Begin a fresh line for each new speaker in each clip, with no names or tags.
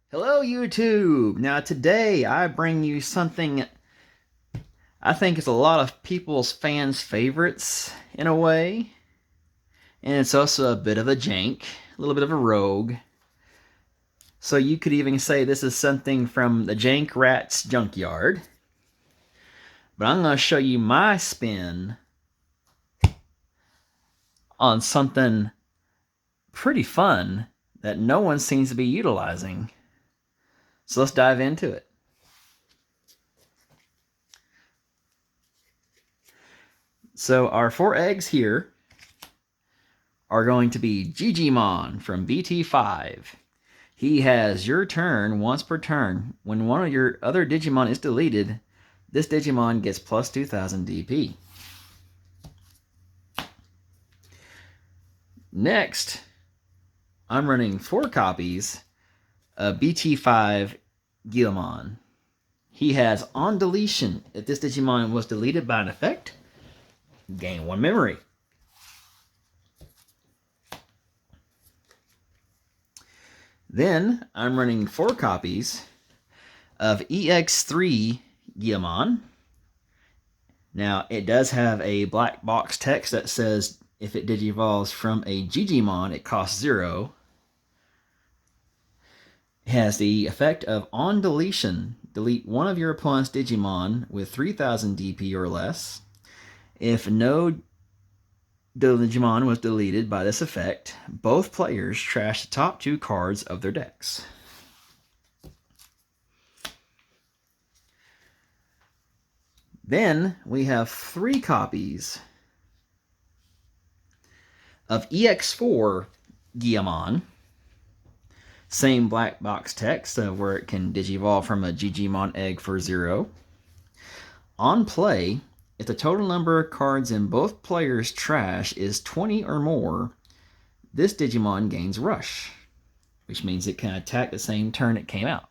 Hello YouTube! Now today I bring you something I think is a lot of people's fans' favorites in a way. And it's also a bit of a jank, a little bit of a rogue. So you could even say this is something from the Jank Rat's junkyard. But I'm going to show you my spin on something pretty fun that no one seems to be utilizing. So let's dive into it. So our 4 eggs here are going to be Digimon from BT5. He has your turn once per turn. When one of your other Digimon is deleted, this Digimon gets plus 2000 DP. Next, I'm running 4 copies of BT5 Gallantmon. He has on deletion. If this Digimon was deleted by an effect, gain 1 memory. Then I'm running 4 copies of EX3 Gallantmon. Now it does have a black box text that says if it digivolves from a Digimon, it costs 0. It has the effect of on deletion. Delete one of your opponent's Digimon with 3000 DP or less. If no Digimon was deleted by this effect, both players trash the top 2 cards of their decks. Then we have 3 copies of EX4 Gallantmon. Same black box text where it can digivolve from a Digimon egg for 0. On play, if the total number of cards in both players' trash is 20 or more, this Digimon gains Rush, which means it can attack the same turn it came out.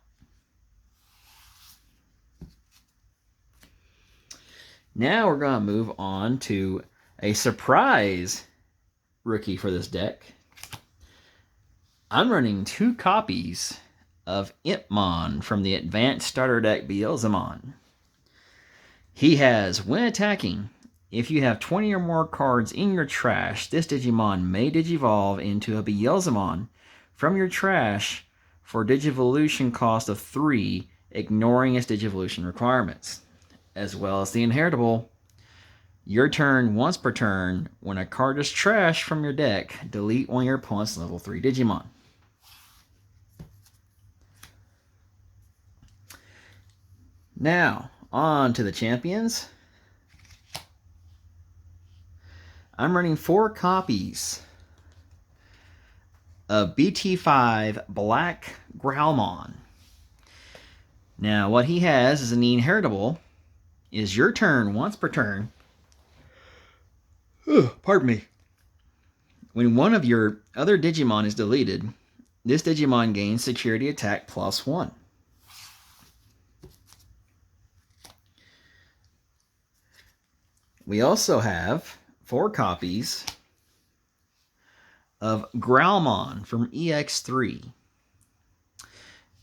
Now we're going to move on to a surprise rookie for this deck. I'm running 2 copies of Gallantmon from the Advanced Starter Deck Beelzemon. He has, when attacking, if you have 20 or more cards in your trash, this Digimon may digivolve into a Beelzemon from your trash for Digivolution cost of 3, ignoring its Digivolution requirements. As well as the inheritable, your turn once per turn, when a card is trashed from your deck, delete one of your opponent's level 3 Digimon. Now, on to the champions. I'm running 4 copies of BT5 Black Growlmon. Now, what he has is an inheritable is your turn once per turn. Pardon me. When one of your other Digimon is deleted, this Digimon gains security attack plus 1. We also have 4 copies of Growlmon from EX3.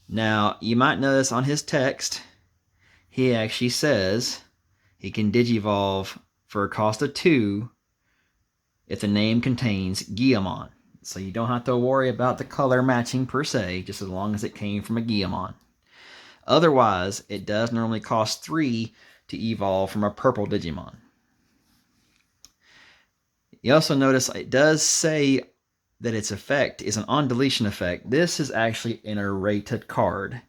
Now, you might notice on his text, he actually says he can digivolve for a cost of 2 if the name contains Gallantmon. So you don't have to worry about the color matching per se, just as long as it came from a Gallantmon. Otherwise, it does normally cost 3 to evolve from a purple Digimon. You also notice it does say that its effect is an on-deletion effect. This is actually an errated card.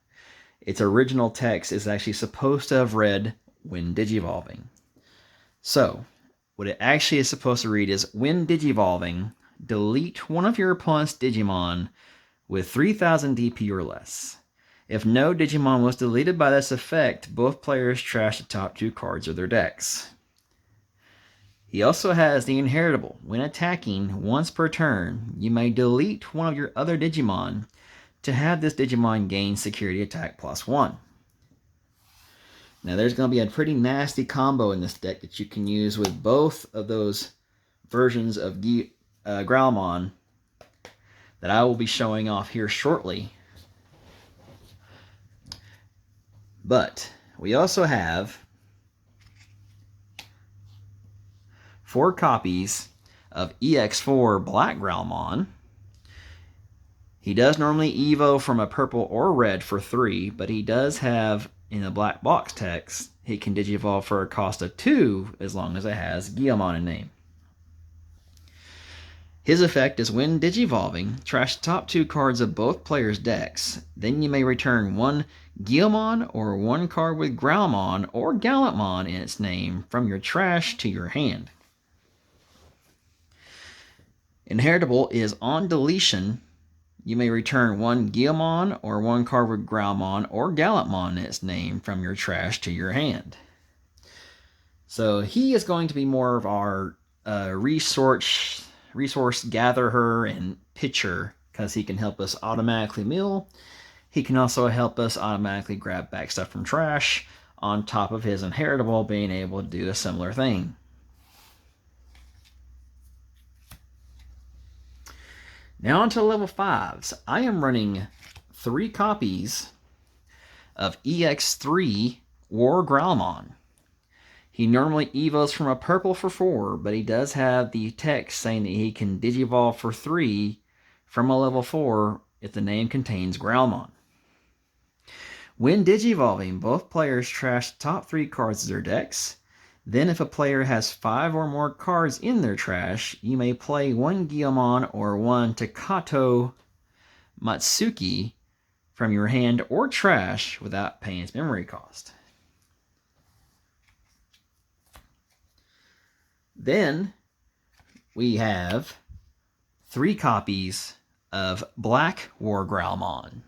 Its original text is actually supposed to have read when digivolving. So, what it actually is supposed to read is, when digivolving, delete one of your opponent's Digimon with 3000 DP or less. If no Digimon was deleted by this effect, both players trash the top 2 cards of their decks. He also has the inheritable. When attacking once per turn, you may delete one of your other Digimon to have this Digimon gain security attack plus 1. Now there's going to be a pretty nasty combo in this deck that you can use with both of those versions of Growlmon that I will be showing off here shortly. But we also have 4 copies of EX4 Black Growlmon. He does normally Evo from a purple or red for 3, but he does have, in the black box text, he can Digivolve for a cost of 2 as long as it has Gallantmon in name. His effect is when Digivolving, trash the top 2 cards of both players' decks. Then you may return 1 Gallantmon or 1 card with Growlmon or Gallantmon in its name from your trash to your hand. Inheritable is on deletion. You may return 1 Gallantmon or 1 card with Growlmon or Gallantmon in its name from your trash to your hand. So he is going to be more of our resource gatherer and pitcher, because he can help us automatically mill. He can also help us automatically grab back stuff from trash, on top of his inheritable being able to do a similar thing. Now on to level 5s. I am running 3 copies of EX3 War Growlmon. He normally evos from a purple for 4, but he does have the text saying that he can Digivolve for 3 from a level 4 if the name contains Growlmon. When Digivolving, both players trash the top 3 cards of their decks. Then if a player has 5 or more cards in their trash, you may play 1 Gallantmon or 1 Takato Matsuki from your hand or trash without paying its memory cost. Then we have 3 copies of Black War Growlmon.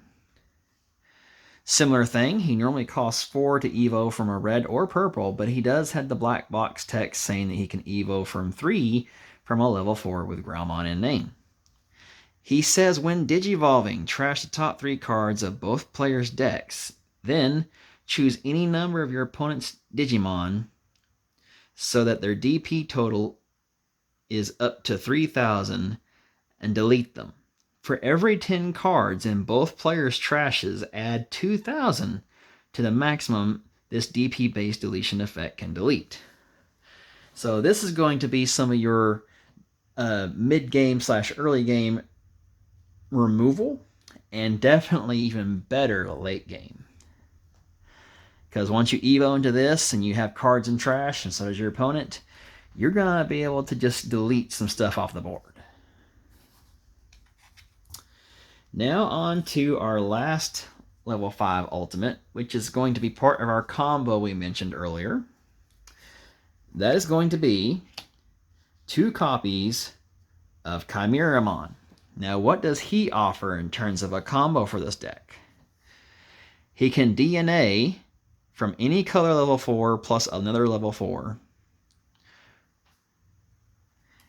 Similar thing, he normally costs 4 to Evo from a red or purple, but he does have the black box text saying that he can Evo from 3 from a level 4 with Growlmon in name. He says when Digivolving, trash the top 3 cards of both players' decks. Then choose any number of your opponent's Digimon so that their DP total is up to 3,000 and delete them. For every 10 cards in both players' trashes, add 2,000 to the maximum this DP-based deletion effect can delete. So this is going to be some of your mid-game / early game removal, and definitely even better late game. Because once you Evo into this and you have cards in trash, and so does your opponent, you're going to be able to just delete some stuff off the board. Now on to our last level 5 ultimate, which is going to be part of our combo we mentioned earlier. That is going to be 2 copies of Megidramon. Now what does he offer in terms of a combo for this deck? He can DNA from any color level 4 plus another level 4.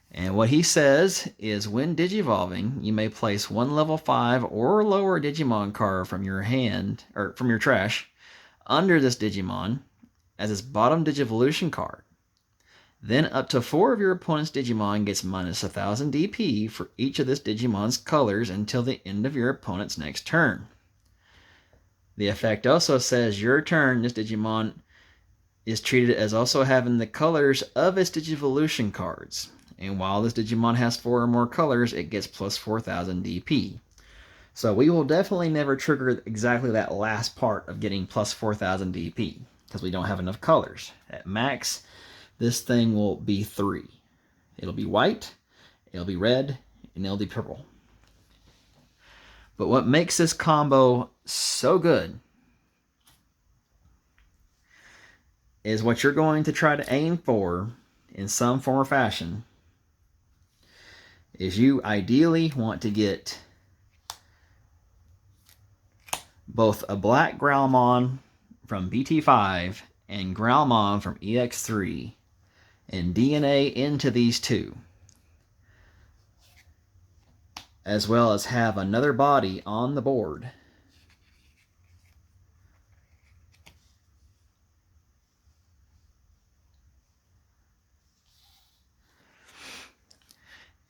And what he says is when Digivolving, you may place 1 level 5 or lower Digimon card from your hand, or from your trash, under this Digimon as its bottom Digivolution card. Then up to 4 of your opponent's Digimon gets minus 1,000 DP for each of this Digimon's colors until the end of your opponent's next turn. The effect also says your turn, this Digimon is treated as also having the colors of its Digivolution cards. And while this Digimon has 4 or more colors, it gets plus 4,000 DP. So we will definitely never trigger exactly that last part of getting plus 4,000 DP, because we don't have enough colors. At max, this thing will be 3. It'll be white, it'll be red, and it'll be purple. But what makes this combo so good is what you're going to try to aim for in some form or fashion is you ideally want to get both a black Growlmon from BT5 and Growlmon from EX3 and DNA into these 2, as well as have another body on the board.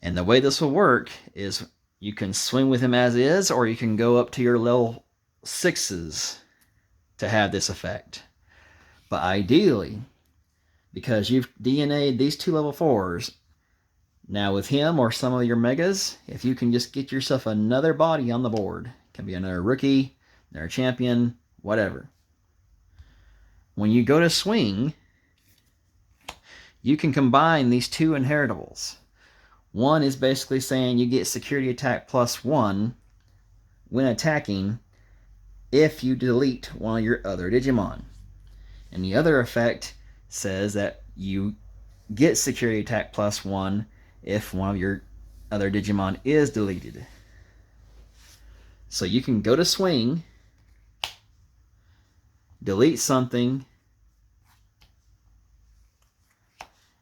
And the way this will work is you can swing with him as is, or you can go up to your level 6s to have this effect. But ideally, because you've DNA'd these 2 level 4s, now with him or some of your megas, if you can just get yourself another body on the board, it can be another rookie, another champion, whatever. When you go to swing, you can combine these 2 inheritables. One is basically saying you get security attack +1 when attacking if you delete one of your other Digimon. And the other effect says that you get security attack +1 if one of your other Digimon is deleted. So you can go to swing, delete something,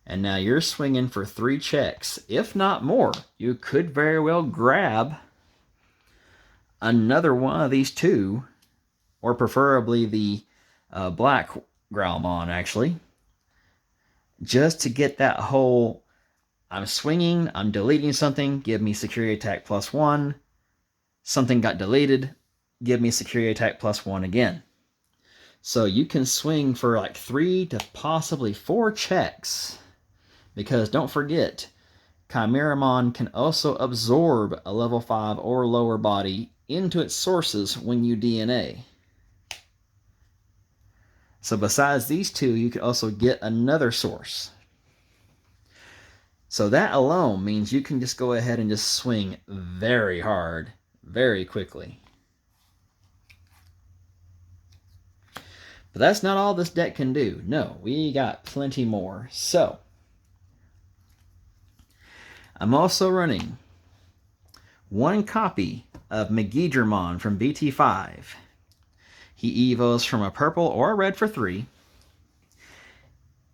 and now you're swinging for 3 checks, if not more. You could very well grab another one of these 2, or preferably the black Gallantmon, actually, just to get that whole, I'm swinging, I'm deleting something, give me security attack +1, something got deleted, give me security attack +1 again. So you can swing for like 3 to possibly 4 checks, because don't forget, Chimeramon can also absorb a level 5 or lower body into its sources when you DNA. So besides these 2, you can also get another source. So that alone means you can just go ahead and just swing very hard, very quickly. But that's not all this deck can do. No, we got plenty more. So I'm also running 1 copy of Megidramon from BT5. He evos from a purple or a red for 3.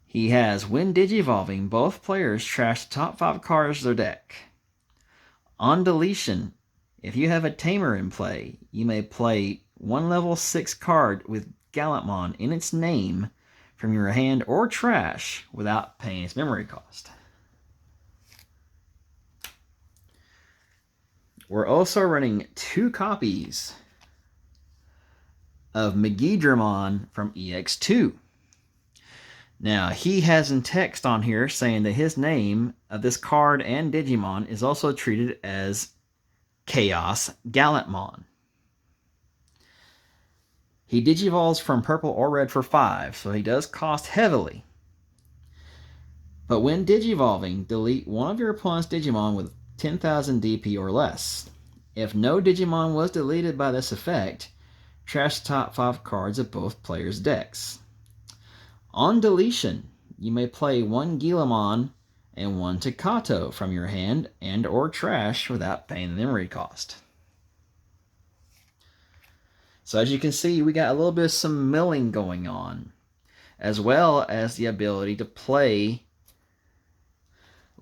He has, when digivolving, both players trash the top 5 cards of their deck. On deletion, if you have a Tamer in play, you may play 1 level 6 card with Gallantmon in its name from your hand or trash without paying its memory cost. We're also running 2 copies of Megidramon from EX2. Now, he has in text on here saying that his name of this card and Digimon is also treated as Chaos Gallantmon. He digivolves from purple or red for 5, so he does cost heavily. But when digivolving, delete one of your opponent's Digimon with 10,000 DP or less. If no Digimon was deleted by this effect, trash the top 5 cards of both players' decks. On deletion, you may play 1 Gallantmon and 1 Takato from your hand and or trash without paying the memory cost. So as you can see, we got a little bit of some milling going on, as well as the ability to play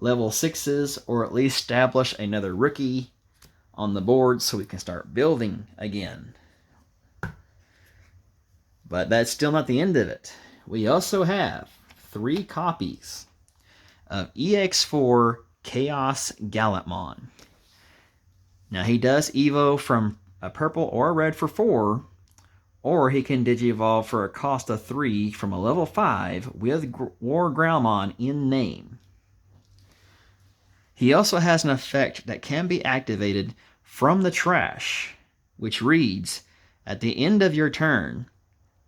level 6s or at least establish another rookie on the board so we can start building again. But that's still not the end of it. We also have 3 copies of EX4 Chaos Gallantmon. Now he does evo from a purple or a red for 4, or he can digivolve for a cost of 3 from a level 5 with War Gallantmon in name. He also has an effect that can be activated from the trash, which reads, at the end of your turn,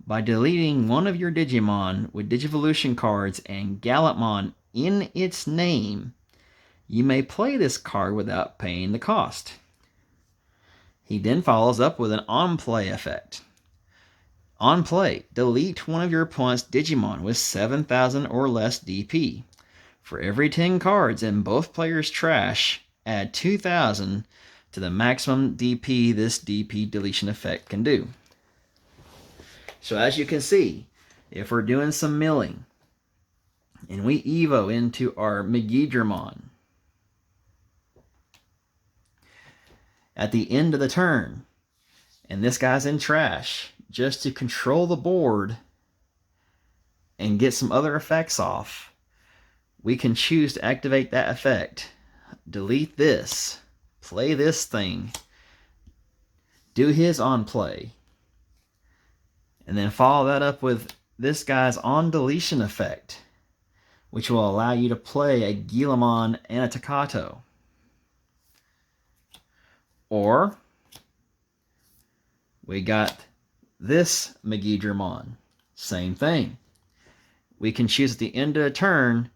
by deleting one of your Digimon with Digivolution cards and Gallantmon in its name, you may play this card without paying the cost. He then follows up with an on-play effect. On play, delete one of your opponent's Digimon with 7,000 or less DP. For every 10 cards in both players' trash, add 2,000 to the maximum DP this DP deletion effect can do. So as you can see, if we're doing some milling, and we evo into our Megidramon, at the end of the turn, and this guy's in trash, just to control the board and get some other effects off, we can choose to activate that effect, delete this, play this thing, do his on play, And then follow that up with this guy's on deletion effect, which will allow you to play a Gallantmon and a Takato. Or we got this Megidramon. Same thing. We can choose at the end of a turn,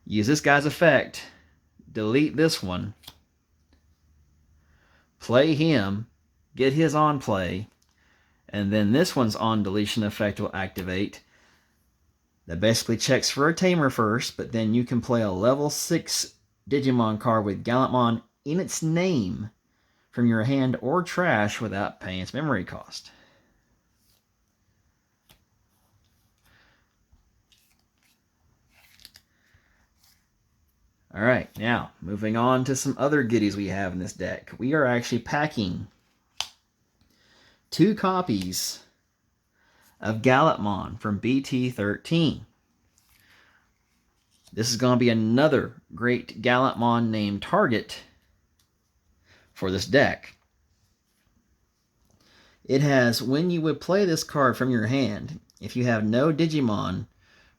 use this guy's effect, delete this one, play him, get his on play, and then this one's on deletion effect will activate. That basically checks for a tamer first, but then you can play a level 6 Digimon card with Gallantmon in its name from your hand or trash without paying its memory cost. Alright, now moving on to some other goodies we have in this deck. We are actually packing 2 copies of Gallantmon from BT13. This is going to be another great Gallantmon named target for this deck. It has, when you would play this card from your hand, if you have no Digimon,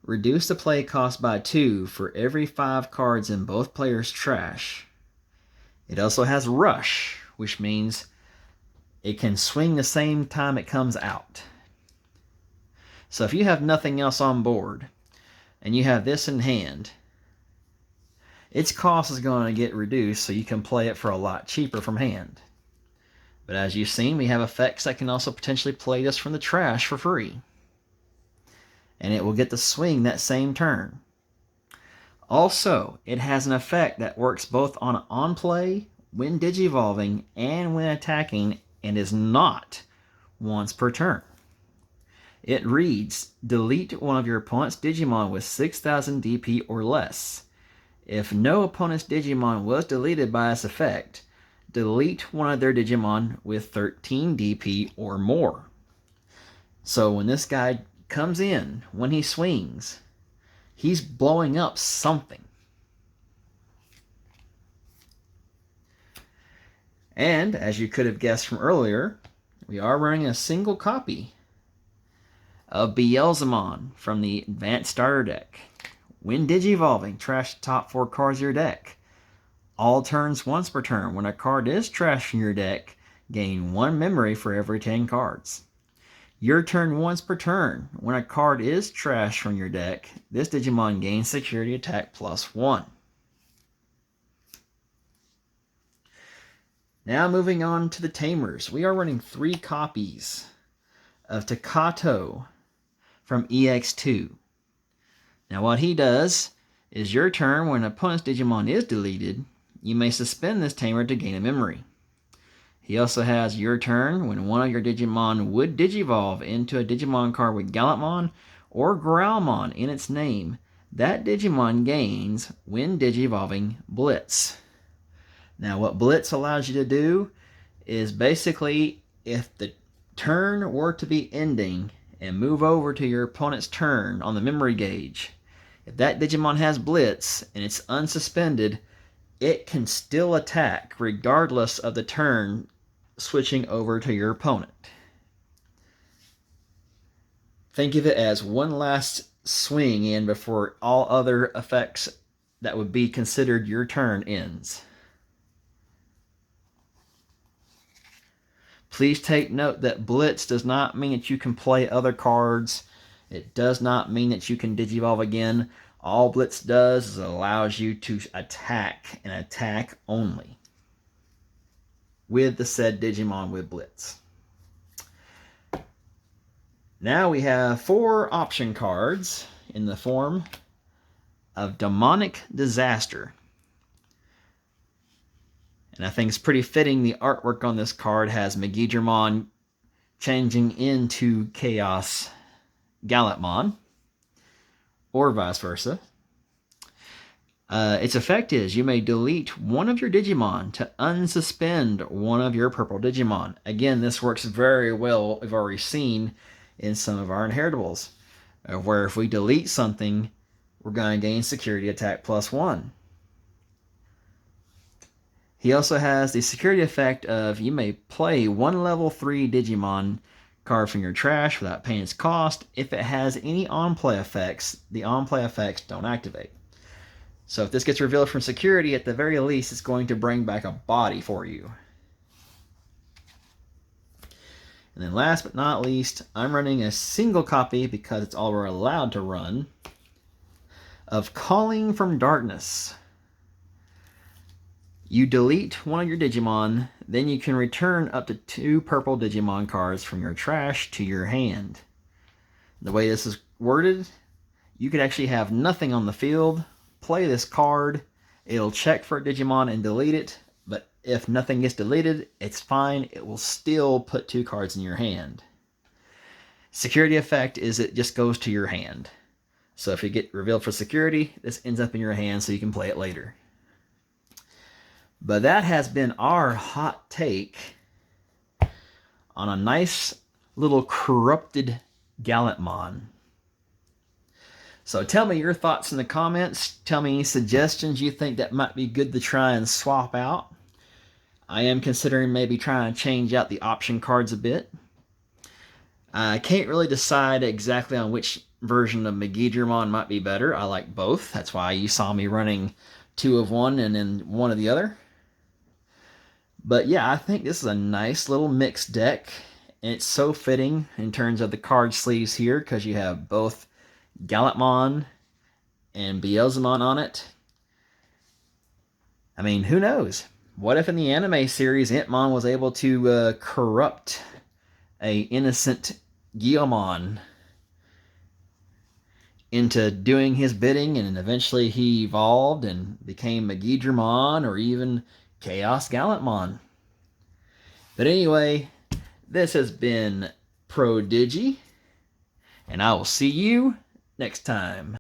reduce the play cost by 2 for every 5 cards in both players' trash. It also has Rush, which means it can swing the same time it comes out. So if you have nothing else on board, and you have this in hand, its cost is going to get reduced so you can play it for a lot cheaper from hand. But as you've seen, we have effects that can also potentially play this from the trash for free. And it will get the swing that same turn. Also, it has an effect that works both on play, when digivolving, and when attacking, and is not once per turn. It reads, delete one of your opponent's Digimon with 6,000 DP or less. If no opponent's Digimon was deleted by this effect, delete one of their Digimon with 13 DP or more. So when this guy comes in, when he swings, he's blowing up something. And, as you could have guessed from earlier, we are running a single copy of Beelzemon from the Advanced Starter deck. When digivolving, trash the top 4 cards of your deck. All turns once per turn. When a card is trashed from your deck, gain 1 memory for every 10 cards. Your turn once per turn. When a card is trashed from your deck, this Digimon gains security attack +1. Now moving on to the Tamers. We are running 3 copies of Takato from EX2. Now what he does is your turn, when an opponent's Digimon is deleted, you may suspend this Tamer to gain a memory. He also has your turn, when one of your Digimon would digivolve into a Digimon card with Gallantmon or Growlmon in its name, that Digimon gains, when digivolving, Blitz. Now what Blitz allows you to do is basically, if the turn were to be ending and move over to your opponent's turn on the memory gauge, if that Digimon has Blitz and it's unsuspended, it can still attack regardless of the turn switching over to your opponent. Think of it as one last swing in before all other effects that would be considered your turn ends. Please take note that Blitz does not mean that you can play other cards. It does not mean that you can digivolve again. All Blitz does is allows you to attack, and attack only, with the said Digimon with Blitz. Now we have 4 option cards in the form of Demonic Disaster. And I think it's pretty fitting the artwork on this card has Megidramon changing into Chaos Gallantmon, or vice versa. Its effect is, you may delete one of your Digimon to unsuspend one of your purple Digimon. Again, this works very well, we've already seen in some of our inheritables, where if we delete something, we're going to gain security attack +1. He also has the security effect of you may play one level 3 Digimon card from your trash without paying its cost. If it has any on-play effects, the on-play effects don't activate. So if this gets revealed from security, at the very least, it's going to bring back a body for you. And then last but not least, I'm running a single copy, because it's all we're allowed to run, of Calling from Darkness. You delete one of your Digimon, then you can return up to 2 purple Digimon cards from your trash to your hand. The way this is worded, you could actually have nothing on the field, play this card, it'll check for a Digimon and delete it, but if nothing gets deleted, it's fine, it will still put 2 cards in your hand. Security effect is it just goes to your hand. So if you get revealed for security, this ends up in your hand so you can play it later. But that has been our hot take on a nice little corrupted Gallantmon. So tell me your thoughts in the comments. Tell me any suggestions you think that might be good to try and swap out. I am considering maybe trying to change out the option cards a bit. I can't really decide exactly on which version of Megidramon might be better. I like both. That's why you saw me running 2 of one and then 1 of the other. But yeah, I think this is a nice little mixed deck. And it's so fitting in terms of the card sleeves here, because you have both Gallantmon and Beelzemon on it. I mean, who knows? What if in the anime series Entmon was able to corrupt a innocent Guilmon into doing his bidding, and eventually he evolved and became Megidramon or even Chaos Gallantmon. But anyway, this has been Pro Digi, and I will see you next time.